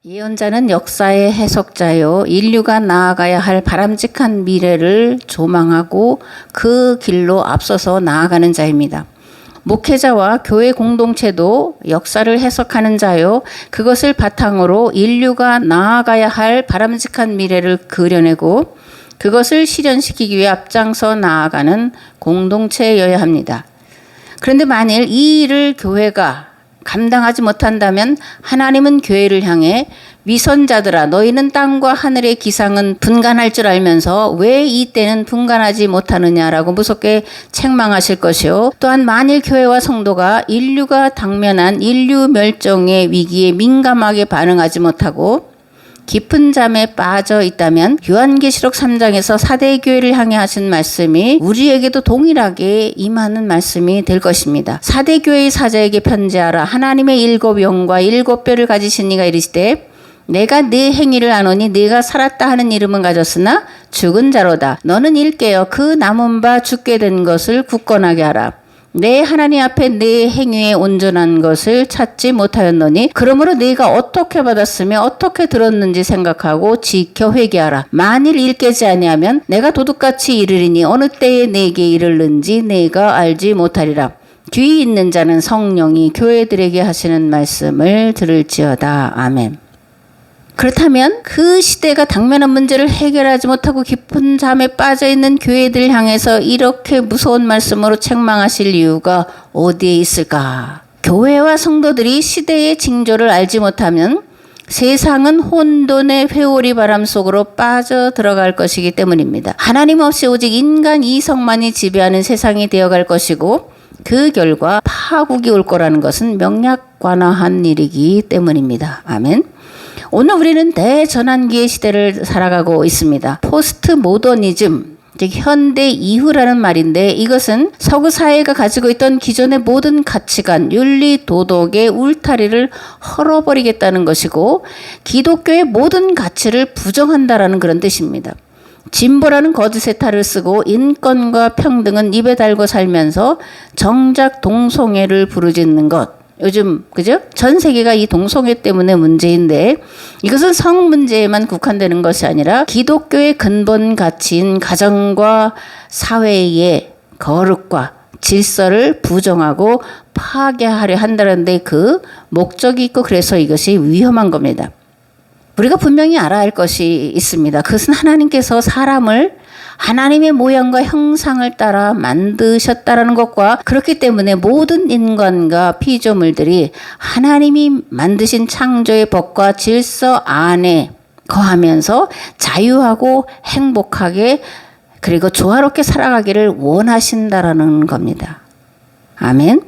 예언자는 역사의 해석자요, 인류가 나아가야 할 바람직한 미래를 조망하고 그 길로 앞서서 나아가는 자입니다. 목회자와 교회 공동체도 역사를 해석하는 자요, 그것을 바탕으로 인류가 나아가야 할 바람직한 미래를 그려내고 그것을 실현시키기 위해 앞장서 나아가는 공동체여야 합니다. 그런데 만일 이 일을 교회가 감당하지 못한다면 하나님은 교회를 향해 위선자들아, 너희는 땅과 하늘의 기상은 분간할 줄 알면서 왜 이 때는 분간하지 못하느냐라고 무섭게 책망하실 것이요. 또한 만일 교회와 성도가 인류가 당면한 인류 멸종의 위기에 민감하게 반응하지 못하고 깊은 잠에 빠져 있다면 요한계시록 3장에서 4대 교회를 향해 하신 말씀이 우리에게도 동일하게 임하는 말씀이 될 것입니다. 4대 교회의 사자에게 편지하라. 하나님의 7 영과 7 뼈를 가지신 이가 이르시되 내가 네 행위를 아노니 네가 살았다 하는 이름은 가졌으나 죽은 자로다. 너는 일깨어 그 남은 바 죽게 된 것을 굳건하게 하라. 내 하나님 앞에 내 행위에 온전한 것을 찾지 못하였노니 그러므로 네가 어떻게 받았으며 어떻게 들었는지 생각하고 지켜 회개하라. 만일 일깨지 아니하면 내가 도둑같이 이르리니 어느 때에 내게 이르는지 내가 알지 못하리라. 귀 있는 자는 성령이 교회들에게 하시는 말씀을 들을지어다. 아멘. 그렇다면 그 시대가 당면한 문제를 해결하지 못하고 깊은 잠에 빠져있는 교회들 향해서 이렇게 무서운 말씀으로 책망하실 이유가 어디에 있을까? 교회와 성도들이 시대의 징조를 알지 못하면 세상은 혼돈의 회오리 바람 속으로 빠져 들어갈 것이기 때문입니다. 하나님 없이 오직 인간 이성만이 지배하는 세상이 되어갈 것이고 그 결과 파국이 올 거라는 것은 명약관화한 일이기 때문입니다. 아멘. 오늘 우리는 대전환기의 시대를 살아가고 있습니다. 포스트 모더니즘, 즉 현대 이후라는 말인데 이것은 서구 사회가 가지고 있던 기존의 모든 가치관, 윤리, 도덕의 울타리를 헐어버리겠다는 것이고 기독교의 모든 가치를 부정한다라는 그런 뜻입니다. 진보라는 거짓의 탈을 쓰고 인권과 평등은 입에 달고 살면서 정작 동성애를 부르짖는 것. 요즘 그죠? 전 세계가 이 동성애 때문에 문제인데 이것은 성 문제에만 국한되는 것이 아니라 기독교의 근본 가치인 가정과 사회의 거룩과 질서를 부정하고 파괴하려 한다는데 그 목적이 있고 그래서 이것이 위험한 겁니다. 우리가 분명히 알아야 할 것이 있습니다. 그것은 하나님께서 사람을 하나님의 모양과 형상을 따라 만드셨다라는 것과 그렇기 때문에 모든 인간과 피조물들이 하나님이 만드신 창조의 법과 질서 안에 거하면서 자유하고 행복하게 그리고 조화롭게 살아가기를 원하신다라는 겁니다. 아멘.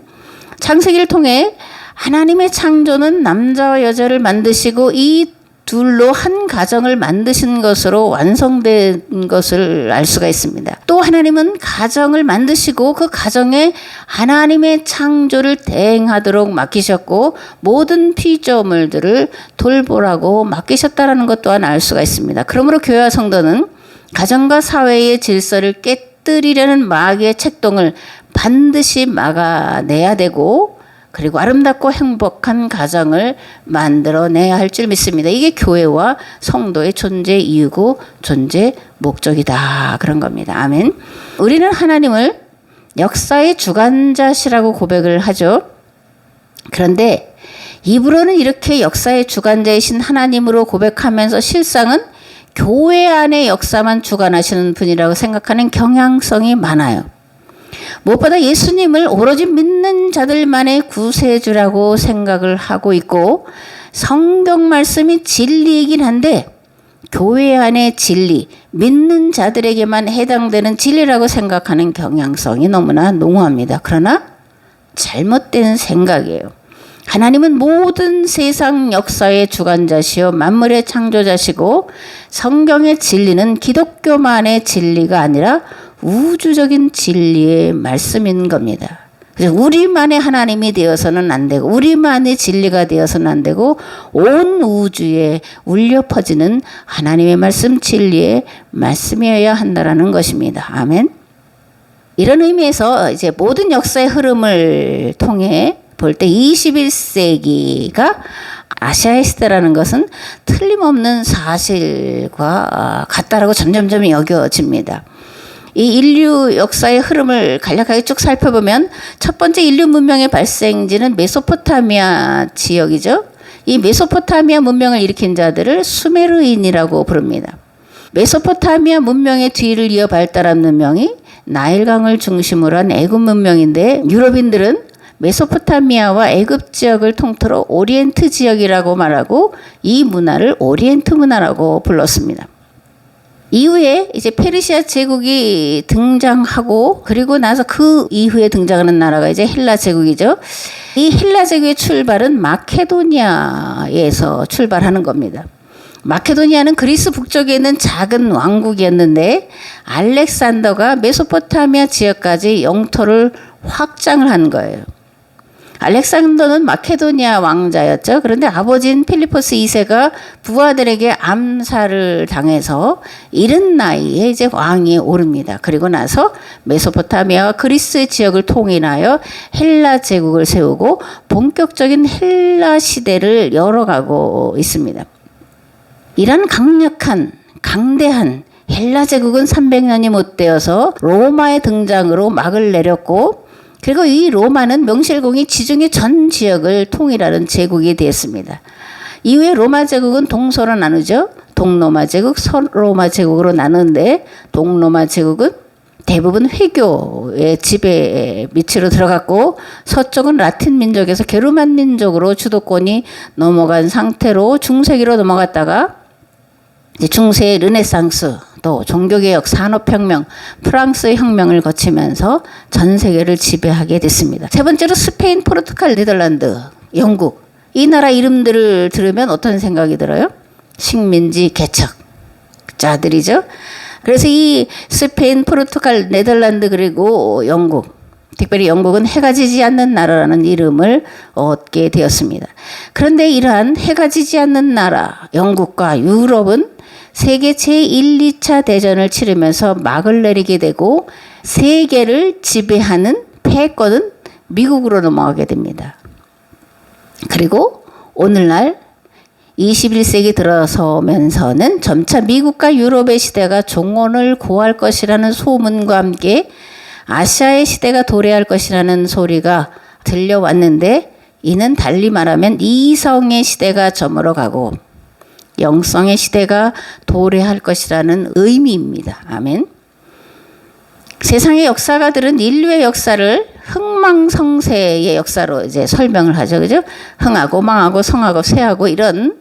창세기를 통해 하나님의 창조는 남자와 여자를 만드시고 이 둘로 한 가정을 만드신 것으로 완성된 것을 알 수가 있습니다. 또 하나님은 가정을 만드시고 그 가정에 하나님의 창조를 대행하도록 맡기셨고 모든 피조물들을 돌보라고 맡기셨다는 것 또한 알 수가 있습니다. 그러므로 교회와 성도는 가정과 사회의 질서를 깨뜨리려는 마귀의 책동을 반드시 막아내야 되고 그리고 아름답고 행복한 가정을 만들어내야 할 줄 믿습니다. 이게 교회와 성도의 존재 이유고 존재 목적이다. 그런 겁니다. 아멘. 우리는 하나님을 역사의 주관자시라고 고백을 하죠. 그런데 입으로는 이렇게 역사의 주관자이신 하나님으로 고백하면서 실상은 교회 안의 역사만 주관하시는 분이라고 생각하는 경향성이 많아요. 무엇보다 예수님을 오로지 믿는 자들만의 구세주라고 생각을 하고 있고 성경 말씀이 진리이긴 한데 교회 안의 진리, 믿는 자들에게만 해당되는 진리라고 생각하는 경향성이 너무나 농후합니다. 그러나 잘못된 생각이에요. 하나님은 모든 세상 역사의 주관자시요 만물의 창조자시고 성경의 진리는 기독교만의 진리가 아니라 우주적인 진리의 말씀인 겁니다. 그래서 우리만의 하나님이 되어서는 안 되고 우리만의 진리가 되어서는 안 되고 온 우주에 울려 퍼지는 하나님의 말씀 진리의 말씀이어야 한다라는 것입니다. 아멘. 이런 의미에서 이제 모든 역사의 흐름을 통해 볼 때 21세기가 아시아의 시대라는 것은 틀림없는 사실과 같다라고 점점점 여겨집니다. 이 인류 역사의 흐름을 간략하게 쭉 살펴보면 첫 번째 인류 문명의 발생지는 메소포타미아 지역이죠. 이 메소포타미아 문명을 일으킨 자들을 수메르인이라고 부릅니다. 메소포타미아 문명의 뒤를 이어 발달한 문명이 나일강을 중심으로 한 애굽 문명인데 유럽인들은 메소포타미아와 애굽 지역을 통틀어 오리엔트 지역이라고 말하고 이 문화를 오리엔트 문화라고 불렀습니다. 이후에 이제 페르시아 제국이 등장하고 그리고 나서 그 이후에 등장하는 나라가 이제 헬라 제국이죠. 이 헬라 제국의 출발은 마케도니아에서 출발하는 겁니다. 마케도니아는 그리스 북쪽에 있는 작은 왕국이었는데 알렉산더가 메소포타미아 지역까지 영토를 확장을 한 거예요. 알렉산더는 마케도니아 왕자였죠. 그런데 아버지인 필리포스 2세가 부하들에게 암살을 당해서 이른 나이에 이제 왕위에 오릅니다. 그리고 나서 메소포타미아와 그리스 지역을 통일하여 헬라 제국을 세우고 본격적인 헬라 시대를 열어가고 있습니다. 이런 강력한 강대한 헬라 제국은 300년이 못 되어서 로마의 등장으로 막을 내렸고 그리고 이 로마는 명실공히 지중해 전 지역을 통일하는 제국이 되었습니다. 이후에 로마 제국은 동서로 나누죠. 동로마 제국, 서로마 제국으로 나누는데 동로마 제국은 대부분 회교의 지배 밑으로 들어갔고 서쪽은 라틴 민족에서 게르만 민족으로 주도권이 넘어간 상태로 중세기로 넘어갔다가 중세의 르네상스 또 종교개혁, 산업혁명, 프랑스의 혁명을 거치면서 전 세계를 지배하게 됐습니다. 세 번째로 스페인, 포르투갈, 네덜란드, 영국 이 나라 이름들을 들으면 어떤 생각이 들어요? 식민지 개척자들이죠. 그래서 이 스페인, 포르투갈, 네덜란드 그리고 영국 특별히 영국은 해가 지지 않는 나라라는 이름을 얻게 되었습니다. 그런데 이러한 해가 지지 않는 나라 영국과 유럽은 세계 제1, 2차 대전을 치르면서 막을 내리게 되고 세계를 지배하는 패권은 미국으로 넘어가게 됩니다. 그리고 오늘날 21세기 들어서면서는 점차 미국과 유럽의 시대가 종언을 고할 것이라는 소문과 함께 아시아의 시대가 도래할 것이라는 소리가 들려왔는데 이는 달리 말하면 이성의 시대가 저물어가고 영성의 시대가 도래할 것이라는 의미입니다. 아멘. 세상의 역사가들은 인류의 역사를 흥망성쇠의 역사로 이제 설명을 하죠. 그죠? 흥하고 망하고 성하고 쇠하고 이런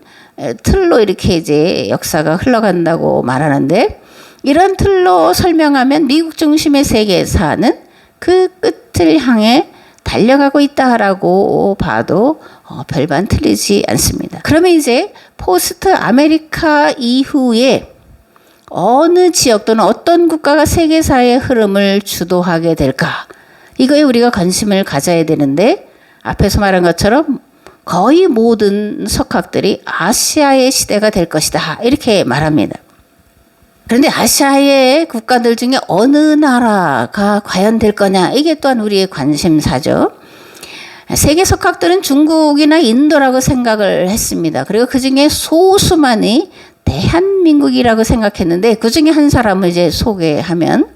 틀로 이렇게 이제 역사가 흘러간다고 말하는데 이런 틀로 설명하면 미국 중심의 세계사는 그 끝을 향해 달려가고 있다라고 봐도 별반 틀리지 않습니다. 그러면 이제 포스트 아메리카 이후에 어느 지역 또는 어떤 국가가 세계사의 흐름을 주도하게 될까? 이거에 우리가 관심을 가져야 되는데 앞에서 말한 것처럼 거의 모든 석학들이 아시아의 시대가 될 것이다 이렇게 말합니다. 그런데 아시아의 국가들 중에 어느 나라가 과연 될 거냐 이게 또한 우리의 관심사죠. 세계 석학들은 중국이나 인도라고 생각을 했습니다. 그리고 그중에 소수만이 대한민국이라고 생각했는데 그중에 한 사람을 이제 소개하면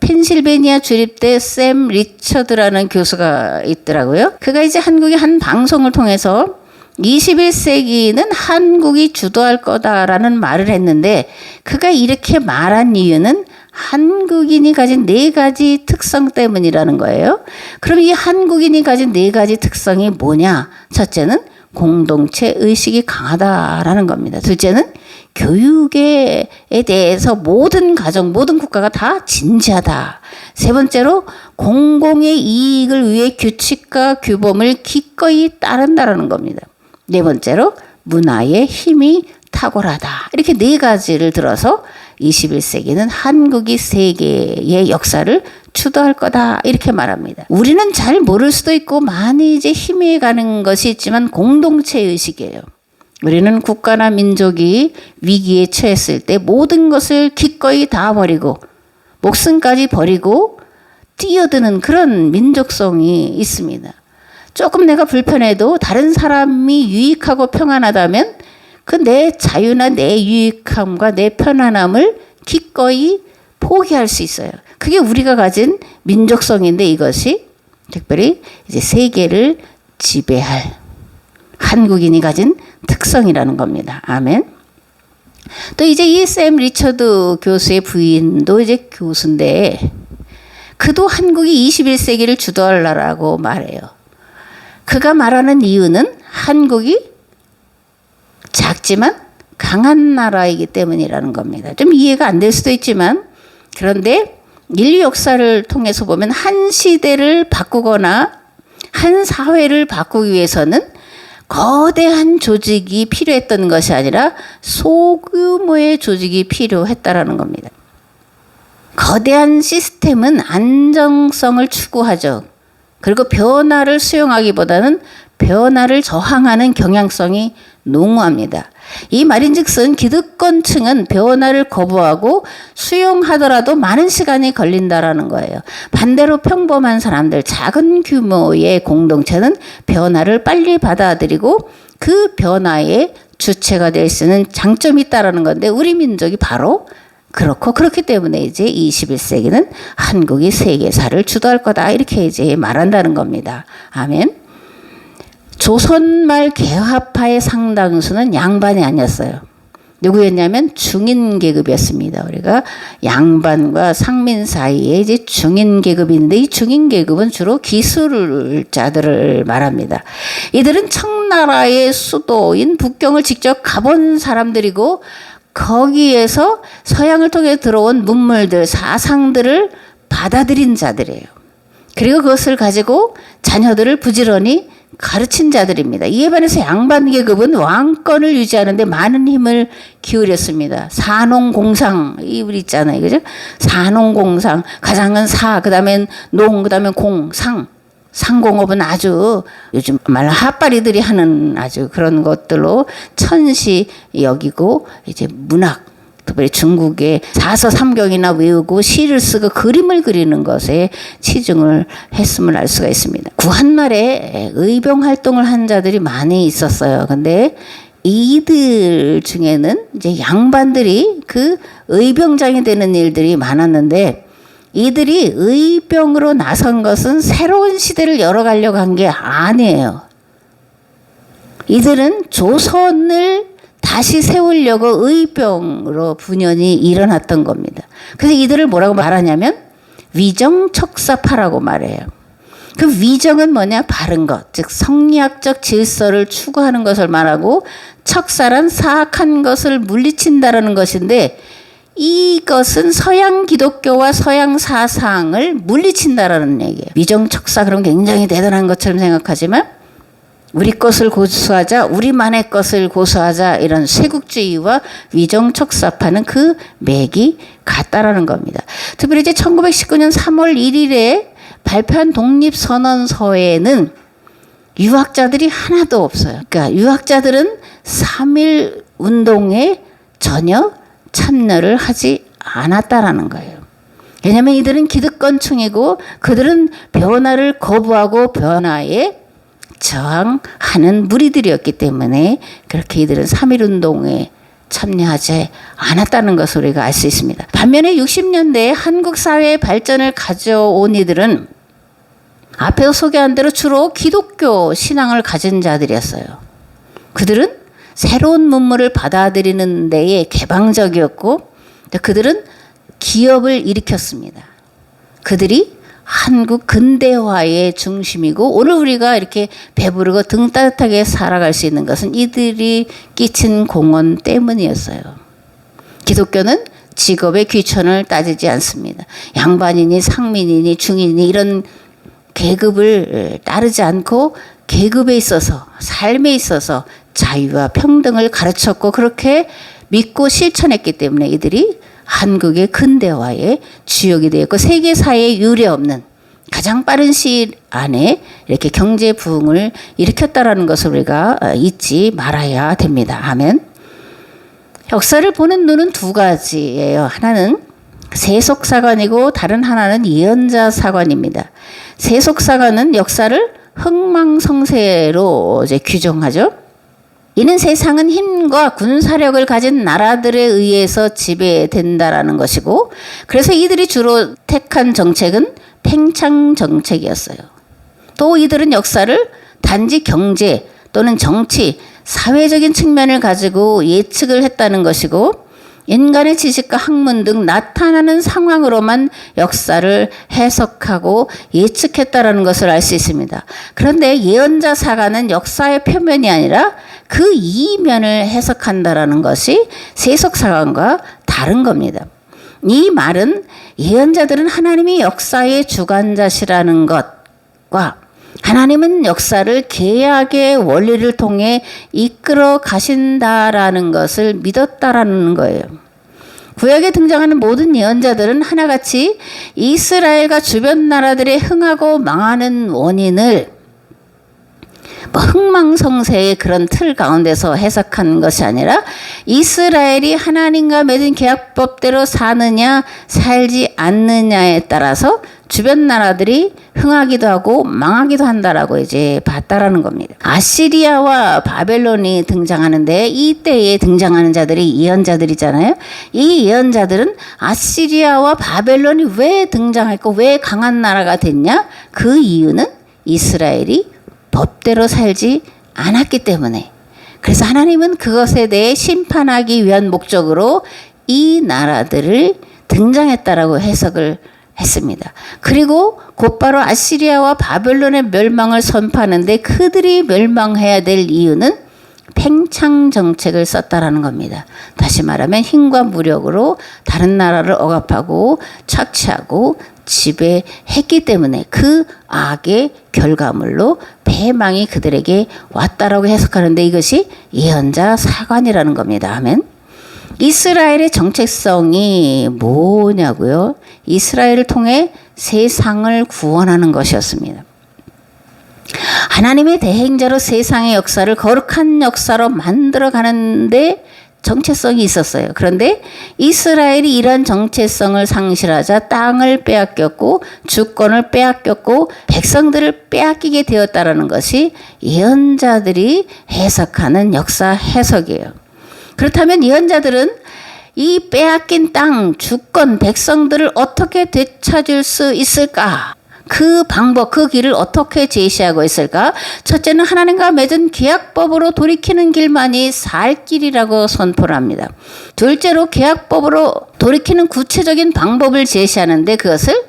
펜실베니아 주립대 샘 리처드라는 교수가 있더라고요. 그가 이제 한국의 한 방송을 통해서 21세기는 한국이 주도할 거다라는 말을 했는데 그가 이렇게 말한 이유는 한국인이 가진 4가지 특성 때문이라는 거예요. 그럼 이 한국인이 가진 4가지 특성이 뭐냐? 첫째는 공동체 의식이 강하다라는 겁니다. 둘째는 교육에 대해서 모든 가정, 모든 국가가 다 진지하다. 세 번째로 공공의 이익을 위해 규칙과 규범을 기꺼이 따른다라는 겁니다. 네 번째로 문화의 힘이 탁월하다. 이렇게 4가지를 들어서 21세기는 한국이 세계의 역사를 주도할 거다. 이렇게 말합니다. 우리는 잘 모를 수도 있고 많이 이제 희미해가는 것이 있지만 공동체 의식이에요. 우리는 국가나 민족이 위기에 처했을 때 모든 것을 기꺼이 다 버리고 목숨까지 버리고 뛰어드는 그런 민족성이 있습니다. 조금 내가 불편해도 다른 사람이 유익하고 평안하다면 그 내 자유나 내 유익함과 내 편안함을 기꺼이 포기할 수 있어요. 그게 우리가 가진 민족성인데 이것이 특별히 이제 세계를 지배할 한국인이 가진 특성이라는 겁니다. 아멘. 또 이제 이 샘 리처드 교수의 부인도 이제 교수인데 그도 한국이 21세기를 주도할 나라고 말해요. 그가 말하는 이유는 한국이 작지만 강한 나라이기 때문이라는 겁니다. 좀 이해가 안 될 수도 있지만 그런데 인류 역사를 통해서 보면 한 시대를 바꾸거나 한 사회를 바꾸기 위해서는 거대한 조직이 필요했던 것이 아니라 소규모의 조직이 필요했다라는 겁니다. 거대한 시스템은 안정성을 추구하죠. 그리고 변화를 수용하기보다는 변화를 저항하는 경향성이 농후합니다. 이 말인즉슨 기득권층은 변화를 거부하고 수용하더라도 많은 시간이 걸린다라는 거예요. 반대로 평범한 사람들, 작은 규모의 공동체는 변화를 빨리 받아들이고 그 변화의 주체가 될 수 있는 장점이 있다라는 건데 우리 민족이 바로 그렇기 때문에 이제 21세기는 한국이 세계사를 주도할 거다 이렇게 이제 말한다는 겁니다. 아멘. 조선말 개화파의 상당수는 양반이 아니었어요. 누구였냐면 중인 계급이었습니다. 우리가 양반과 상민 사이에 이제 중인 계급인데 이 중인 계급은 주로 기술자들을 말합니다. 이들은 청나라의 수도인 북경을 직접 가본 사람들이고 거기에서 서양을 통해 들어온 문물들, 사상들을 받아들인 자들이에요. 그리고 그것을 가지고 자녀들을 부지런히 가르친 자들입니다. 이에 반해서 양반 계급은 왕권을 유지하는 데 많은 힘을 기울였습니다. 사농공상 우리 있잖아요. 그죠? 사농공상 가장은 사, 그다음엔 농, 그다음엔 공, 상. 상공업은 아주 요즘 말 핫바리들이 하는 아주 그런 것들로 천시 여기고 이제 문학 특별히 중국의 사서삼경이나 외우고 시를 쓰고 그림을 그리는 것에 치중을 했음을 알 수가 있습니다. 구한말에 의병 활동을 한 자들이 많이 있었어요. 근데 이들 중에는 이제 양반들이 그 의병장이 되는 일들이 많았는데 이들이 의병으로 나선 것은 새로운 시대를 열어가려고 한 게 아니에요. 이들은 조선을 다시 세우려고 의병으로 분연히 일어났던 겁니다. 그래서 이들을 뭐라고 말하냐면 위정척사파라고 말해요. 그 위정은 뭐냐? 바른 것, 즉 성리학적 질서를 추구하는 것을 말하고 척사란 사악한 것을 물리친다라는 것인데 이것은 서양 기독교와 서양 사상을 물리친다라는 얘기예요. 위정척사 그럼 굉장히 대단한 것처럼 생각하지만 우리 것을 고수하자, 우리만의 것을 고수하자 이런 쇄국주의와 위정척사파는 그 맥이 같다라는 겁니다. 특별히 이제 1919년 3월 1일에 발표한 독립선언서에는 유학자들이 하나도 없어요. 그러니까 유학자들은 3.1 운동에 전혀 참여를 하지 않았다라는 거예요. 왜냐하면 이들은 기득권층이고 그들은 변화를 거부하고 변화에 저항하는 무리들이었기 때문에 그렇게 이들은 3.1 운동에 참여하지 않았다는 것을 우리가 알 수 있습니다. 반면에 60년대에 한국 사회의 발전을 가져온 이들은 앞에서 소개한 대로 주로 기독교 신앙을 가진 자들이었어요. 그들은 새로운 문물을 받아들이는 데에 개방적이었고 그들은 기업을 일으켰습니다. 그들이 한국 근대화의 중심이고 오늘 우리가 이렇게 배부르고 등 따뜻하게 살아갈 수 있는 것은 이들이 끼친 공헌 때문이었어요. 기독교는 직업의 귀천을 따지지 않습니다. 양반이니 상민이니 중인이니 이런 계급을 따르지 않고 계급에 있어서 삶에 있어서 자유와 평등을 가르쳤고 그렇게 믿고 실천했기 때문에 이들이 한국의 근대화의 주역이 되었고 세계사에 유례없는 가장 빠른 시일 안에 이렇게 경제 부흥을 일으켰다라는 것을 우리가 잊지 말아야 됩니다. 아멘. 역사를 보는 눈은 두 가지예요. 하나는 세속사관이고 다른 하나는 예언자사관입니다. 세속사관은 역사를 흥망성쇠로 이제 규정하죠. 이는 세상은 힘과 군사력을 가진 나라들에 의해서 지배된다라는 것이고, 그래서 이들이 주로 택한 정책은 팽창 정책이었어요. 또 이들은 역사를 단지 경제 또는 정치, 사회적인 측면을 가지고 예측을 했다는 것이고, 인간의 지식과 학문 등 나타나는 상황으로만 역사를 해석하고 예측했다라는 것을 알 수 있습니다. 그런데 예언자 사가는 역사의 표면이 아니라 그 이면을 해석한다라는 것이 세속사관과 다른 겁니다. 이 말은 예언자들은 하나님이 역사의 주관자시라는 것과 하나님은 역사를 계약의 원리를 통해 이끌어 가신다라는 것을 믿었다라는 거예요. 구약에 등장하는 모든 예언자들은 하나같이 이스라엘과 주변 나라들의 흥하고 망하는 원인을 흥망성쇠의 그런 틀 가운데서 해석한 것이 아니라 이스라엘이 하나님과 맺은 계약법대로 사느냐 살지 않느냐에 따라서 주변 나라들이 흥하기도 하고 망하기도 한다라고 이제 봤다라는 겁니다. 아시리아와 바벨론이 등장하는데 이때에 등장하는 자들이 예언자들이잖아요. 이 예언자들은 아시리아와 바벨론이 왜 등장했고 왜 강한 나라가 됐냐? 그 이유는 이스라엘이 법대로 살지 않았기 때문에, 그래서 하나님은 그것에 대해 심판하기 위한 목적으로 이 나라들을 등장했다라고 해석을 했습니다. 그리고 곧바로 아시리아와 바벨론의 멸망을 선포하는데 그들이 멸망해야 될 이유는 팽창 정책을 썼다라는 겁니다. 다시 말하면 힘과 무력으로 다른 나라를 억압하고 착취하고 지배했기 때문에 그 악의 결과물로 패망이 그들에게 왔다라고 해석하는데 이것이 예언자 사관이라는 겁니다. 아멘. 이스라엘의 정체성이 뭐냐고요? 이스라엘을 통해 세상을 구원하는 것이었습니다. 하나님의 대행자로 세상의 역사를 거룩한 역사로 만들어 가는데 정체성이 있었어요. 그런데 이스라엘이 이러한 정체성을 상실하자 땅을 빼앗겼고 주권을 빼앗겼고 백성들을 빼앗기게 되었다라는 것이 예언자들이 해석하는 역사 해석이에요. 그렇다면 예언자들은 이 빼앗긴 땅, 주권, 백성들을 어떻게 되찾을 수 있을까? 그 방법, 그 길을 어떻게 제시하고 있을까? 첫째는 하나님과 맺은 계약법으로 돌이키는 길만이 살 길이라고 선포를 합니다. 둘째로 계약법으로 돌이키는 구체적인 방법을 제시하는데 그것을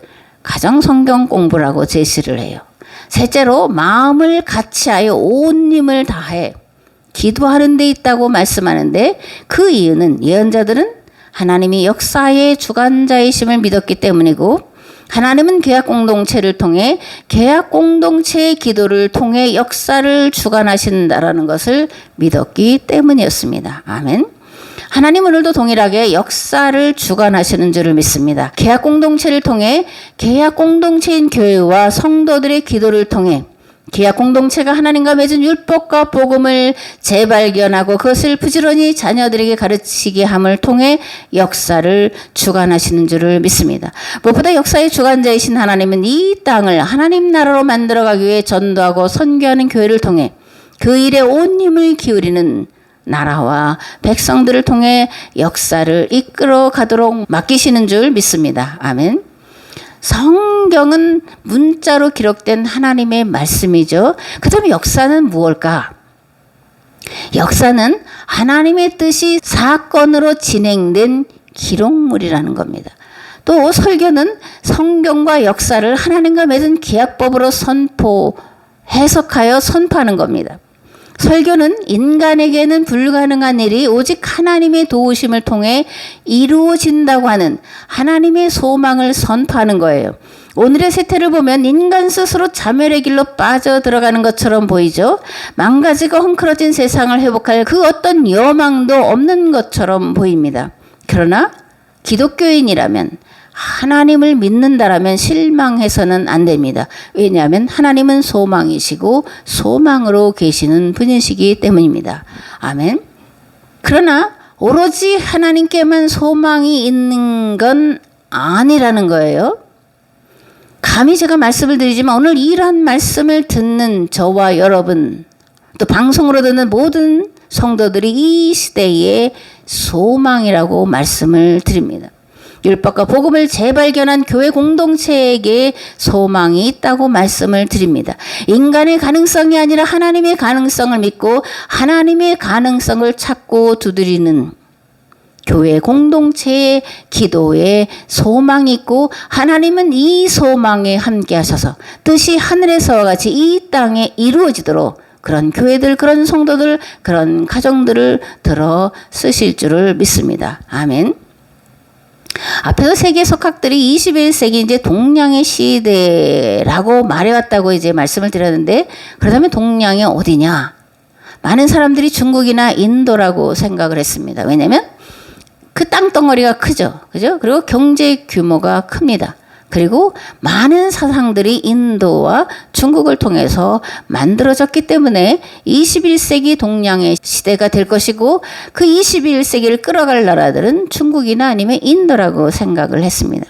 가정성경 공부라고 제시를 해요. 셋째로 마음을 같이하여 온 힘을 다해 기도하는 데 있다고 말씀하는데 그 이유는 예언자들은 하나님이 역사의 주관자이심을 믿었기 때문이고 하나님은 계약 공동체를 통해 계약 공동체의 기도를 통해 역사를 주관하신다라는 것을 믿었기 때문이었습니다. 아멘. 하나님 오늘도 동일하게 역사를 주관하시는 줄을 믿습니다. 계약 공동체를 통해 계약 공동체인 교회와 성도들의 기도를 통해 계약 공동체가 하나님과 맺은 율법과 복음을 재발견하고 그것을 부지런히 자녀들에게 가르치게 함을 통해 역사를 주관하시는 줄을 믿습니다. 무엇보다 역사의 주관자이신 하나님은 이 땅을 하나님 나라로 만들어가기 위해 전도하고 선교하는 교회를 통해 그 일에 온 힘을 기울이는 나라와 백성들을 통해 역사를 이끌어 가도록 맡기시는 줄 믿습니다. 아멘. 성경은 문자로 기록된 하나님의 말씀이죠. 그렇다면 역사는 무엇일까? 역사는 하나님의 뜻이 사건으로 진행된 기록물이라는 겁니다. 또 설교는 성경과 역사를 하나님과 맺은 계약법으로 해석하여 선포하는 겁니다. 설교는 인간에게는 불가능한 일이 오직 하나님의 도우심을 통해 이루어진다고 하는 하나님의 소망을 선포하는 거예요. 오늘의 세태를 보면 인간 스스로 자멸의 길로 빠져들어가는 것처럼 보이죠. 망가지고 헝클어진 세상을 회복할 그 어떤 여망도 없는 것처럼 보입니다. 그러나 기독교인이라면 하나님을 믿는다라면 실망해서는 안 됩니다. 왜냐하면 하나님은 소망이시고 소망으로 계시는 분이시기 때문입니다. 아멘. 그러나 오로지 하나님께만 소망이 있는 건 아니라는 거예요. 감히 제가 말씀을 드리지만 오늘 이러한 말씀을 듣는 저와 여러분, 또 방송으로 듣는 모든 성도들이 이 시대의 소망이라고 말씀을 드립니다. 율법과 복음을 재발견한 교회 공동체에게 소망이 있다고 말씀을 드립니다. 인간의 가능성이 아니라 하나님의 가능성을 믿고 하나님의 가능성을 찾고 두드리는 교회 공동체의 기도에 소망이 있고, 하나님은 이 소망에 함께 하셔서 뜻이 하늘에서와 같이 이 땅에 이루어지도록 그런 교회들, 그런 성도들, 그런 가정들을 들어 쓰실 줄을 믿습니다. 아멘. 앞에서 세계 석학들이 21세기 이제 동양의 시대라고 말해왔다고 이제 말씀을 드렸는데, 그렇다면 동양이 어디냐? 많은 사람들이 중국이나 인도라고 생각을 했습니다. 왜냐하면 그 땅덩어리가 크죠. 그죠? 그리고 경제 규모가 큽니다. 그리고 많은 사상들이 인도와 중국을 통해서 만들어졌기 때문에 21세기 동양의 시대가 될 것이고, 그 21세기를 끌어갈 나라들은 중국이나 아니면 인도라고 생각을 했습니다.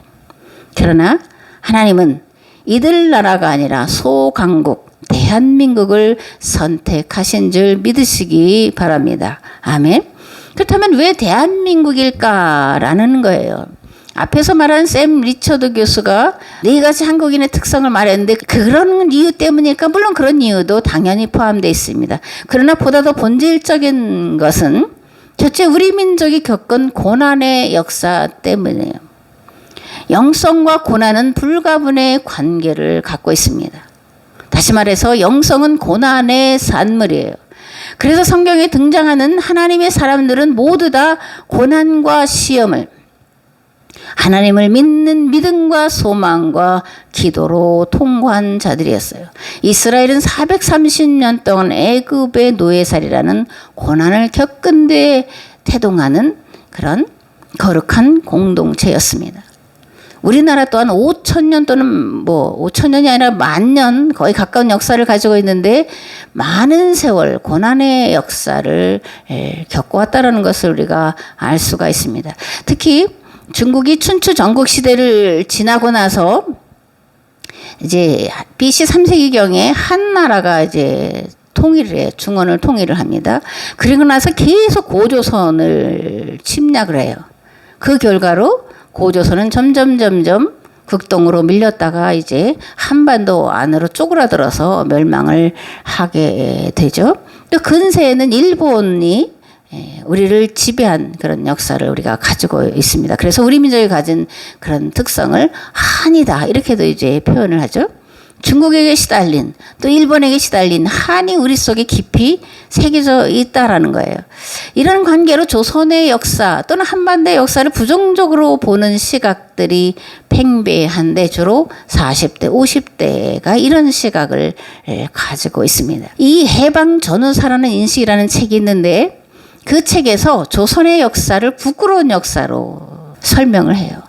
그러나 하나님은 이들 나라가 아니라 소강국 대한민국을 선택하신 줄 믿으시기 바랍니다. 아멘. 그렇다면 왜 대한민국일까라는 거예요. 앞에서 말한 샘 리처드 교수가 4가지 한국인의 특성을 말했는데, 그런 이유 때문일까? 물론 그런 이유도 당연히 포함되어 있습니다. 그러나 보다 더 본질적인 것은 첫째, 우리 민족이 겪은 고난의 역사 때문이에요. 영성과 고난은 불가분의 관계를 갖고 있습니다. 다시 말해서 영성은 고난의 산물이에요. 그래서 성경에 등장하는 하나님의 사람들은 모두 다 고난과 시험을 하나님을 믿는 믿음과 소망과 기도로 통과한 자들이었어요. 이스라엘은 430년 동안 애굽의 노예살이라는 고난을 겪은 데에 태동하는 그런 거룩한 공동체였습니다. 우리나라 또한 5,000년 또는 5,000년이 아니라 10,000년 거의 가까운 역사를 가지고 있는데, 많은 세월 고난의 역사를 겪어왔다는 것을 우리가 알 수가 있습니다. 특히 중국이 춘추 전국 시대를 지나고 나서 이제 BC 3세기경에 한 나라가 이제 통일을 해요. 중원을 통일을 합니다. 그리고 나서 계속 고조선을 침략을 해요. 그 결과로 고조선은 점점 극동으로 밀렸다가 이제 한반도 안으로 쪼그라들어서 멸망을 하게 되죠. 또 근세에는 일본이 우리를 지배한 그런 역사를 우리가 가지고 있습니다. 그래서 우리 민족이 가진 그런 특성을 한이다 이렇게도 이제 표현을 하죠. 중국에게 시달린, 또 일본에게 시달린 한이 우리 속에 깊이 새겨져 있다라는 거예요. 이런 관계로 조선의 역사 또는 한반도의 역사를 부정적으로 보는 시각들이 팽배한데, 주로 40대, 50대가 이런 시각을 가지고 있습니다. 이 해방 전후사라는 인식이라는 책이 있는데, 그 책에서 조선의 역사를 부끄러운 역사로 설명을 해요.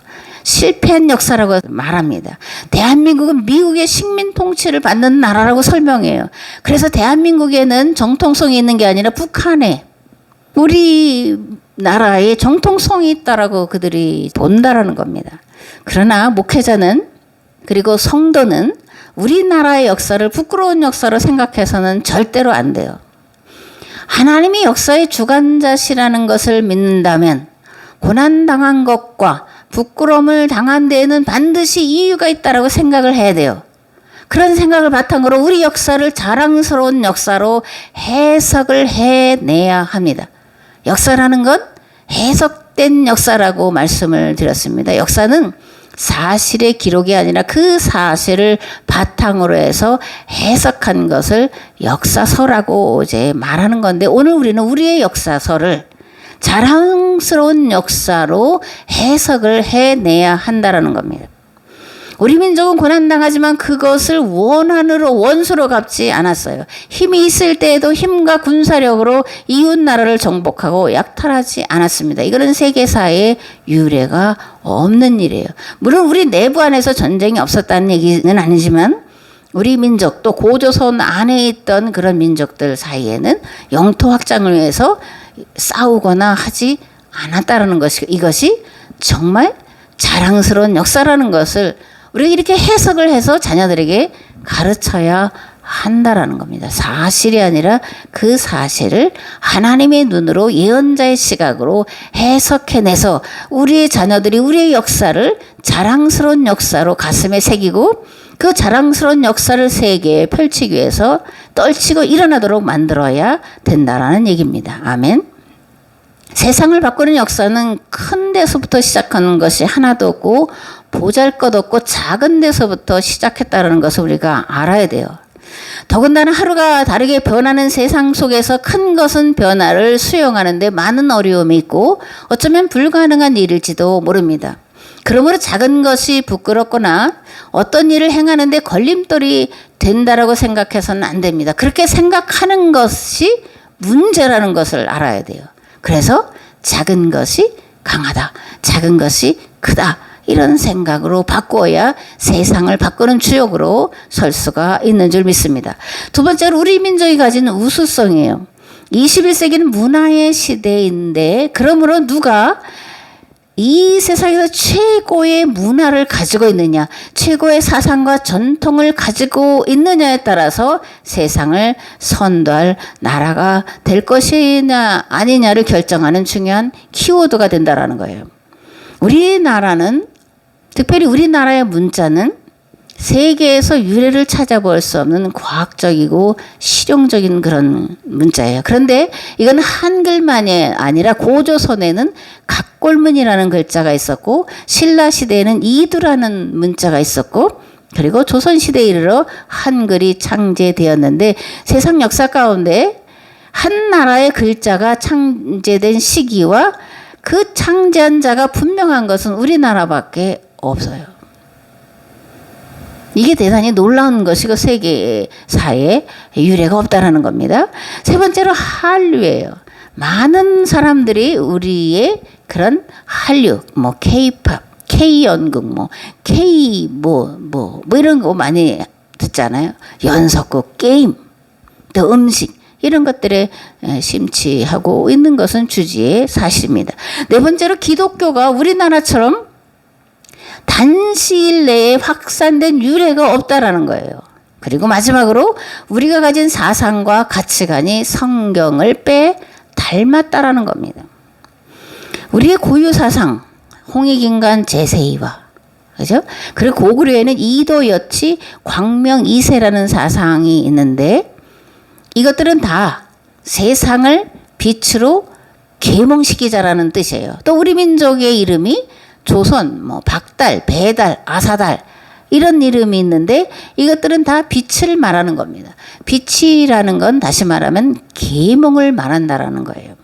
실패한 역사라고 말합니다. 대한민국은 미국의 식민 통치를 받는 나라라고 설명해요. 그래서 대한민국에는 정통성이 있는 게 아니라 북한에 우리나라에 정통성이 있다라고 그들이 본다라는 겁니다. 그러나 목회자는, 그리고 성도는 우리나라의 역사를 부끄러운 역사로 생각해서는 절대로 안 돼요. 하나님이 역사의 주관자시라는 것을 믿는다면 고난당한 것과 부끄러움을 당한 데에는 반드시 이유가 있다라고 생각을 해야 돼요. 그런 생각을 바탕으로 우리 역사를 자랑스러운 역사로 해석을 해내야 합니다. 역사라는 건 해석된 역사라고 말씀을 드렸습니다. 역사는 사실의 기록이 아니라 그 사실을 바탕으로 해서 해석한 것을 역사서라고 이제 말하는 건데, 오늘 우리는 우리의 역사서를 자랑스러운 역사로 해석을 해내야 한다라는 겁니다. 우리 민족은 고난당하지만 그것을 원수로 갚지 않았어요. 힘이 있을 때에도 힘과 군사력으로 이웃 나라를 정복하고 약탈하지 않았습니다. 이거는 세계사의 유례가 없는 일이에요. 물론 우리 내부 안에서 전쟁이 없었다는 얘기는 아니지만, 우리 민족 또 고조선 안에 있던 그런 민족들 사이에는 영토 확장을 위해서 싸우거나 하지 않았다라는 것이, 이것이 정말 자랑스러운 역사라는 것을 우리가 이렇게 해석을 해서 자녀들에게 가르쳐야 한다라는 겁니다. 사실이 아니라 그 사실을 하나님의 눈으로 예언자의 시각으로 해석해내서 우리의 자녀들이 우리의 역사를 자랑스러운 역사로 가슴에 새기고 그 자랑스러운 역사를 세계에 펼치기 위해서 떨치고 일어나도록 만들어야 된다라는 얘기입니다. 아멘. 세상을 바꾸는 역사는 큰 데서부터 시작하는 것이 하나도 없고 보잘것없고 작은 데서부터 시작했다는 것을 우리가 알아야 돼요. 더군다나 하루가 다르게 변하는 세상 속에서 큰 것은 변화를 수용하는데 많은 어려움이 있고 어쩌면 불가능한 일일지도 모릅니다. 그러므로 작은 것이 부끄럽거나 어떤 일을 행하는데 걸림돌이 된다라고 생각해서는 안 됩니다. 그렇게 생각하는 것이 문제라는 것을 알아야 돼요. 그래서 작은 것이 강하다, 작은 것이 크다, 이런 생각으로 바꾸어야 세상을 바꾸는 주역으로 설 수가 있는 줄 믿습니다. 두 번째로 우리 민족이 가진 우수성이에요. 21세기는 문화의 시대인데 그러므로 누가 이 세상에서 최고의 문화를 가지고 있느냐, 최고의 사상과 전통을 가지고 있느냐에 따라서 세상을 선도할 나라가 될 것이냐 아니냐를 결정하는 중요한 키워드가 된다라는 거예요. 우리나라는 특별히 우리나라의 문자는 세계에서 유래를 찾아볼 수 없는 과학적이고 실용적인 그런 문자예요. 그런데 이건 한글만이 아니라 고조선에는 각골문이라는 글자가 있었고 신라 시대에는 이두라는 문자가 있었고 그리고 조선시대에 이르러 한글이 창제되었는데 세상 역사 가운데 한 나라의 글자가 창제된 시기와 그 창제한 자가 분명한 것은 우리나라밖에 없어요. 이게 대단히 놀라운 것이고 세계사에 유례가 없다라는 겁니다. 세 번째로 한류예요. 많은 사람들이 우리의 그런 한류, 뭐 K-팝, K-연극, K 이런 거 많이 듣잖아요. 연속극, 게임, 또 음식 이런 것들에 심취하고 있는 것은 주지의 사실입니다. 네 번째로 기독교가 우리나라처럼 단시일 내에 확산된 유래가 없다라는 거예요. 그리고 마지막으로 우리가 가진 사상과 가치관이 성경을 닮았다라는 겁니다. 우리의 고유 사상, 홍익인간 제세이와 그죠? 그리고 고구려에는 이도여치 광명이세라는 사상이 있는데 이것들은 다 세상을 빛으로 계몽시키자라는 뜻이에요. 또 우리 민족의 이름이 조선, 박달, 배달, 아사달 이런 이름이 있는데 이것들은 다 빛을 말하는 겁니다. 빛이라는 건 다시 말하면 계몽을 말한다라는 거예요.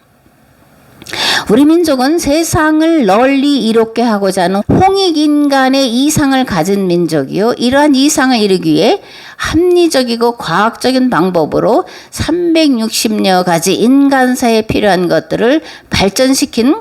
우리 민족은 세상을 널리 이롭게 하고자 하는 홍익인간의 이상을 가진 민족이요. 이러한 이상을 이루기 위해 합리적이고 과학적인 방법으로 360여 가지 인간사에 필요한 것들을 발전시킨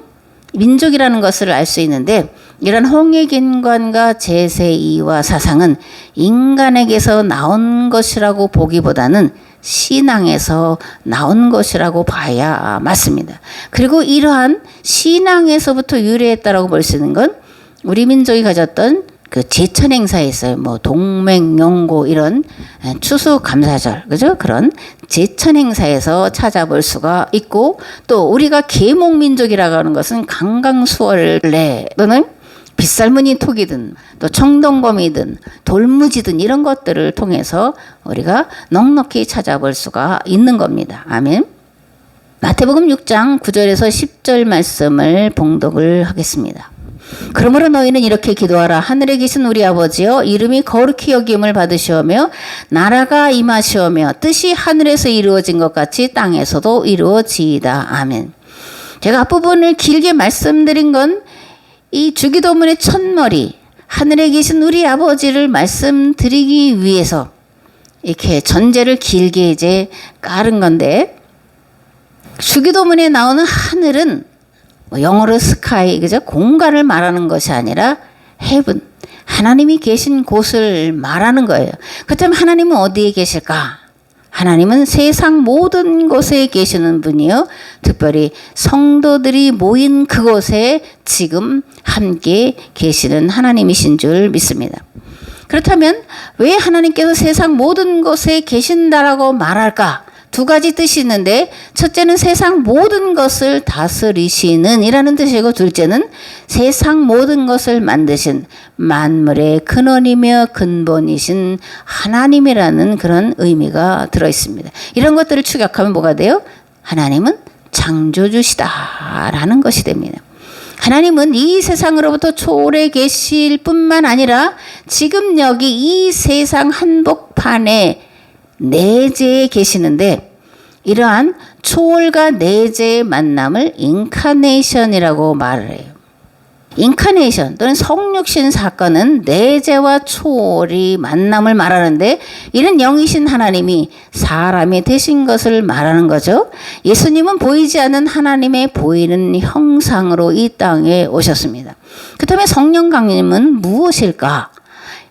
민족이라는 것을 알 수 있는데 이런 홍익인간과 제세이와 사상은 인간에게서 나온 것이라고 보기보다는 신앙에서 나온 것이라고 봐야 맞습니다. 그리고 이러한 신앙에서부터 유래했다라고 볼 수 있는 건 우리 민족이 가졌던 그 제천 행사에 있어요. 동맹연고 이런 추수감사절, 그죠? 그런 제천 행사에서 찾아볼 수가 있고 또 우리가 계몽민족이라고 하는 것은 강강수월래 또는 빗살무늬 톡이든 또 청동검이든 돌무지든 이런 것들을 통해서 우리가 넉넉히 찾아볼 수가 있는 겁니다. 아멘. 마태복음 6장 9절에서 10절 말씀을 봉독을 하겠습니다. 그러므로 너희는 이렇게 기도하라. 하늘에 계신 우리 아버지여 이름이 거룩히 여김을 받으시오며 나라가 임하시오며 뜻이 하늘에서 이루어진 것 같이 땅에서도 이루어지이다. 아멘. 제가 앞부분을 길게 말씀드린 건 이 주기도문의 첫머리 하늘에 계신 우리 아버지를 말씀드리기 위해서 이렇게 전제를 길게 이제 깔은 건데 주기도문에 나오는 하늘은 영어로 스카이, 그죠? 공간을 말하는 것이 아니라 heaven, 하나님이 계신 곳을 말하는 거예요. 그렇다면 하나님은 어디에 계실까? 하나님은 세상 모든 곳에 계시는 분이요. 특별히 성도들이 모인 그곳에 지금 함께 계시는 하나님이신 줄 믿습니다. 그렇다면 왜 하나님께서 세상 모든 것에 계신다라고 말할까? 두 가지 뜻이 있는데 첫째는 세상 모든 것을 다스리시는 이라는 뜻이고 둘째는 세상 모든 것을 만드신 만물의 근원이며 근본이신 하나님이라는 그런 의미가 들어있습니다. 이런 것들을 추격하면 뭐가 돼요? 하나님은 창조주시다라는 것이 됩니다. 하나님은 이 세상으로부터 초월해 계실 뿐만 아니라 지금 여기 이 세상 한복판에 내재해 계시는데 이러한 초월과 내재의 만남을 인카네이션이라고 말을 해요. 인카네이션 또는 성육신 사건은 내재와 초월이 만남을 말하는데 이런 영이신 하나님이 사람이 되신 것을 말하는 거죠. 예수님은 보이지 않는 하나님의 보이는 형상으로 이 땅에 오셨습니다. 그렇다면 성령 강림은 무엇일까?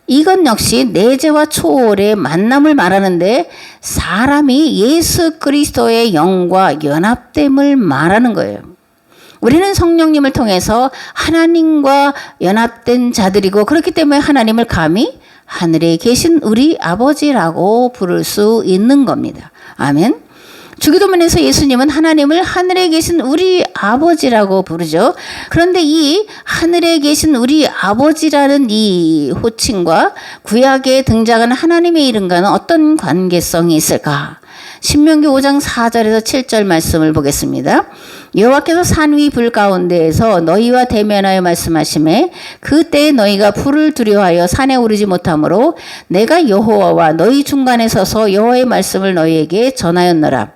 이건 역시 내재와 초월의 만남을 말하는데 사람이 예수 그리스도의 영과 연합됨을 말하는 거예요. 우리는 성령님을 통해서 하나님과 연합된 자들이고 그렇기 때문에 하나님을 감히 하늘에 계신 우리 아버지라고 부를 수 있는 겁니다. 아멘. 주기도문에서 예수님은 하나님을 하늘에 계신 우리 아버지라고 부르죠. 그런데 이 하늘에 계신 우리 아버지라는 이 호칭과 구약에 등장하는 하나님의 이름과는 어떤 관계성이 있을까? 신명기 5장 4절에서 7절 말씀을 보겠습니다. 여호와께서 산 위 불 가운데에서 너희와 대면하여 말씀하시매 그때에 너희가 불을 두려워하여 산에 오르지 못하므로 내가 여호와와 너희 중간에 서서 여호와의 말씀을 너희에게 전하였노라.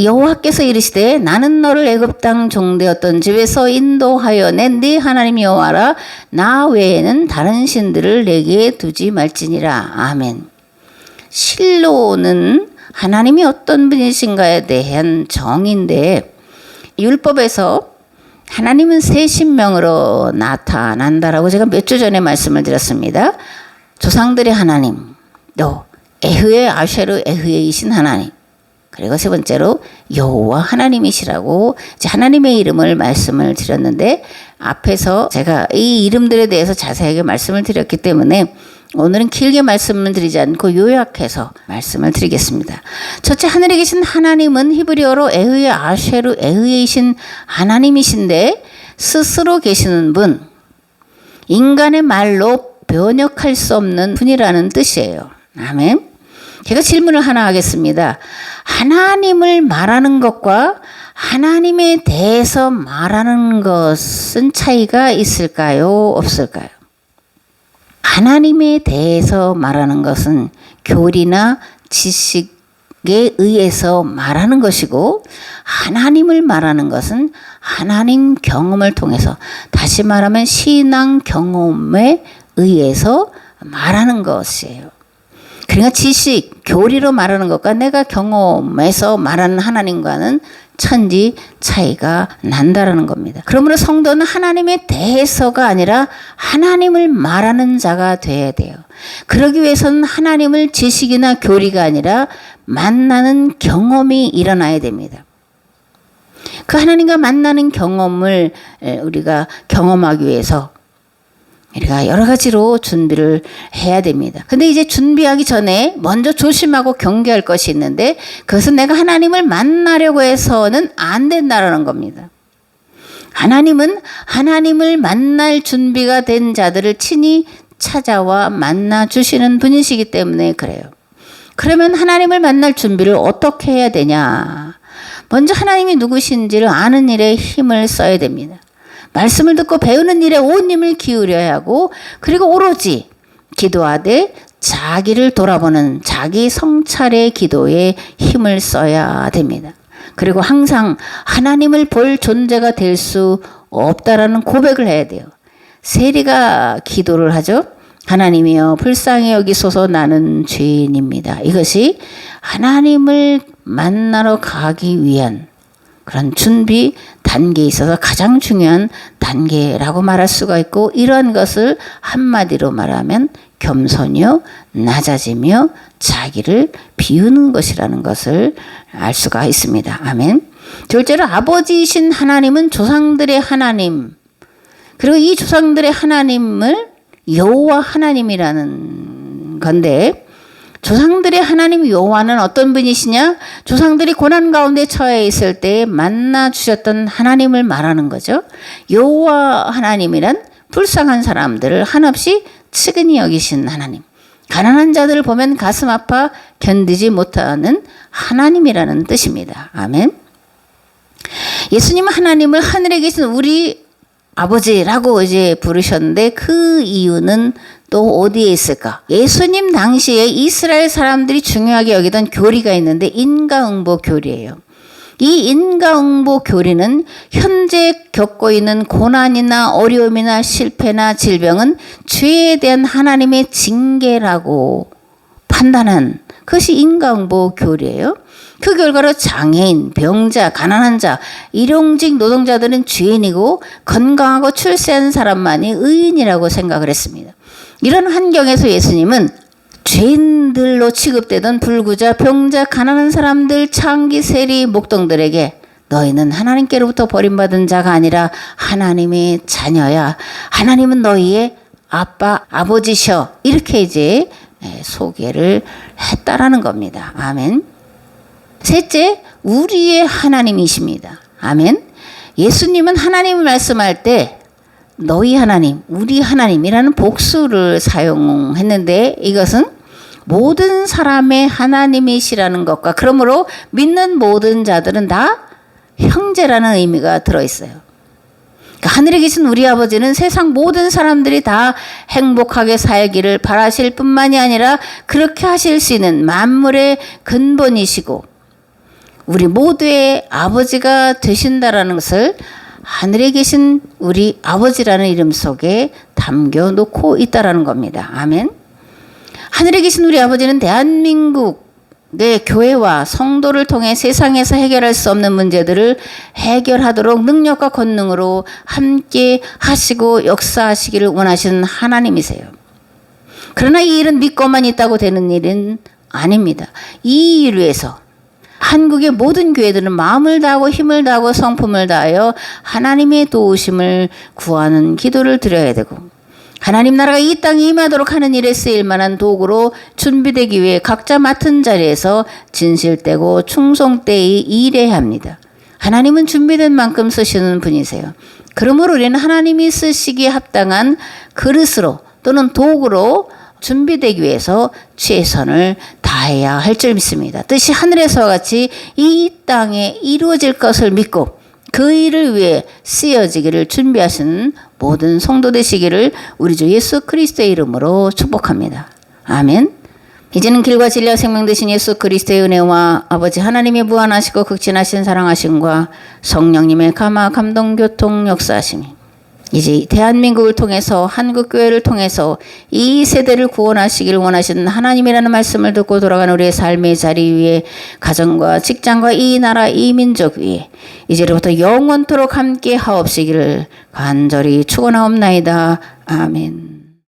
여호와께서 이르시되 나는 너를 애굽 땅 종되었던 집에서 인도하여 낸 네 하나님 여호와라. 나 외에는 다른 신들을 내게 두지 말지니라. 아멘. 실로는 하나님이 어떤 분이신가에 대한 정의인데 율법에서 하나님은 새 신명으로 나타난다라고 제가 몇 주 전에 말씀을 드렸습니다. 조상들의 하나님, 또 에흐의 아쉐르 에흐의이신 하나님, 그리고 세 번째로 여호와 하나님이시라고 이제 하나님의 이름을 말씀을 드렸는데 앞에서 제가 이 이름들에 대해서 자세하게 말씀을 드렸기 때문에 오늘은 길게 말씀을 드리지 않고 요약해서 말씀을 드리겠습니다. 첫째, 하늘에 계신 하나님은 히브리어로 에흐의 아쉐르 에흐의이신 하나님이신데 스스로 계시는 분, 인간의 말로 번역할 수 없는 분이라는 뜻이에요. 아멘. 제가 질문을 하나 하겠습니다. 하나님을 말하는 것과 하나님에 대해서 말하는 것은 차이가 있을까요? 없을까요? 하나님에 대해서 말하는 것은 교리나 지식에 의해서 말하는 것이고 하나님을 말하는 것은 하나님 경험을 통해서, 다시 말하면 신앙 경험에 의해서 말하는 것이에요. 그러니까 지식, 교리로 말하는 것과 내가 경험해서 말하는 하나님과는 천지 차이가 난다라는 겁니다. 그러므로 성도는 하나님에 대해서가 아니라 하나님을 말하는 자가 되어야 돼요. 그러기 위해서는 하나님을 지식이나 교리가 아니라 만나는 경험이 일어나야 됩니다. 그 하나님과 만나는 경험을 우리가 경험하기 위해서 우리가 여러 가지로 준비를 해야 됩니다. 근데 이제 준비하기 전에 먼저 조심하고 경계할 것이 있는데 그것은 내가 하나님을 만나려고 해서는 안 된다라는 겁니다. 하나님은 하나님을 만날 준비가 된 자들을 친히 찾아와 만나 주시는 분이시기 때문에 그래요. 그러면 하나님을 만날 준비를 어떻게 해야 되냐? 먼저 하나님이 누구신지를 아는 일에 힘을 써야 됩니다. 말씀을 듣고 배우는 일에 온 힘을 기울여야 하고, 그리고 오로지 기도하되 자기를 돌아보는 자기 성찰의 기도에 힘을 써야 됩니다. 그리고 항상 하나님을 볼 존재가 될 수 없다라는 고백을 해야 돼요. 세리가 기도를 하죠. 하나님이여 불쌍히 여기소서 나는 죄인입니다. 이것이 하나님을 만나러 가기 위한 그런 준비 단계에 있어서 가장 중요한 단계라고 말할 수가 있고, 이러한 것을 한마디로 말하면 겸손이요 낮아지며 자기를 비우는 것이라는 것을 알 수가 있습니다. 아멘. 둘째로 아버지이신 하나님은 조상들의 하나님, 그리고 이 조상들의 하나님을 여호와 하나님이라는 건데, 조상들의 하나님 여호와는 어떤 분이시냐? 조상들이 고난 가운데 처해 있을 때 만나 주셨던 하나님을 말하는 거죠. 여호와 하나님이란 불쌍한 사람들을 한없이 측은히 여기신 하나님. 가난한 자들을 보면 가슴 아파 견디지 못하는 하나님이라는 뜻입니다. 아멘. 예수님은 하나님을 하늘에 계신 우리 아버지라고 이제 부르셨는데, 그 이유는 또 어디에 있을까? 예수님 당시에 이스라엘 사람들이 중요하게 여기던 교리가 있는데, 인과응보 교리예요. 이 인과응보 교리는 현재 겪고 있는 고난이나 어려움이나 실패나 질병은 죄에 대한 하나님의 징계라고 판단한 그것이 인과응보 교리예요. 그 결과로 장애인, 병자, 가난한 자, 일용직 노동자들은 죄인이고 건강하고 출세한 사람만이 의인이라고 생각을 했습니다. 이런 환경에서 예수님은 죄인들로 취급되던 불구자, 병자, 가난한 사람들, 창기, 세리, 목동들에게 너희는 하나님께로부터 버림받은 자가 아니라 하나님의 자녀야. 하나님은 너희의 아빠, 아버지셔. 이렇게 이제 소개를 했다라는 겁니다. 아멘. 셋째, 우리의 하나님이십니다. 아멘. 예수님은 하나님을 말씀할 때 너희 하나님, 우리 하나님이라는 복수를 사용했는데, 이것은 모든 사람의 하나님이시라는 것과 그러므로 믿는 모든 자들은 다 형제라는 의미가 들어있어요. 그러니까 하늘에 계신 우리 아버지는 세상 모든 사람들이 다 행복하게 살기를 바라실 뿐만이 아니라 그렇게 하실 수 있는 만물의 근본이시고 우리 모두의 아버지가 되신다라는 것을 하늘에 계신 우리 아버지라는 이름 속에 담겨 놓고 있다라는 겁니다. 아멘. 하늘에 계신 우리 아버지는 대한민국의 교회와 성도를 통해 세상에서 해결할 수 없는 문제들을 해결하도록 능력과 권능으로 함께 하시고 역사하시기를 원하시는 하나님이세요. 그러나 이 일은 믿고만 있다고 되는 일은 아닙니다. 이 일을 위해서 한국의 모든 교회들은 마음을 다하고 힘을 다하고 성품을 다하여 하나님의 도우심을 구하는 기도를 드려야 되고, 하나님 나라가 이 땅에 임하도록 하는 일에 쓰일 만한 도구로 준비되기 위해 각자 맡은 자리에서 진실되고 충성되이 일해야 합니다. 하나님은 준비된 만큼 쓰시는 분이세요. 그러므로 우리는 하나님이 쓰시기에 합당한 그릇으로 또는 도구로 준비되기 위해서 최선을 다해야 할 줄 믿습니다. 뜻이 하늘에서와 같이 이 땅에 이루어질 것을 믿고 그 일을 위해 쓰여지기를 준비하시는 모든 성도 되시기를 우리 주 예수 그리스도의 이름으로 축복합니다. 아멘. 이제는 길과 진리와 생명 되신 예수 그리스도의 은혜와 아버지 하나님의 무한하시고 극진하신 사랑하심과 성령님의 감화 감동 교통 역사하심이 이제 대한민국을 통해서 한국교회를 통해서 이 세대를 구원하시기를 원하시는 하나님이라는 말씀을 듣고 돌아가는 우리의 삶의 자리 위에 가정과 직장과 이 나라 이 민족 위에 이제로부터 영원토록 함께 하옵시기를 간절히 축원하옵나이다. 아멘.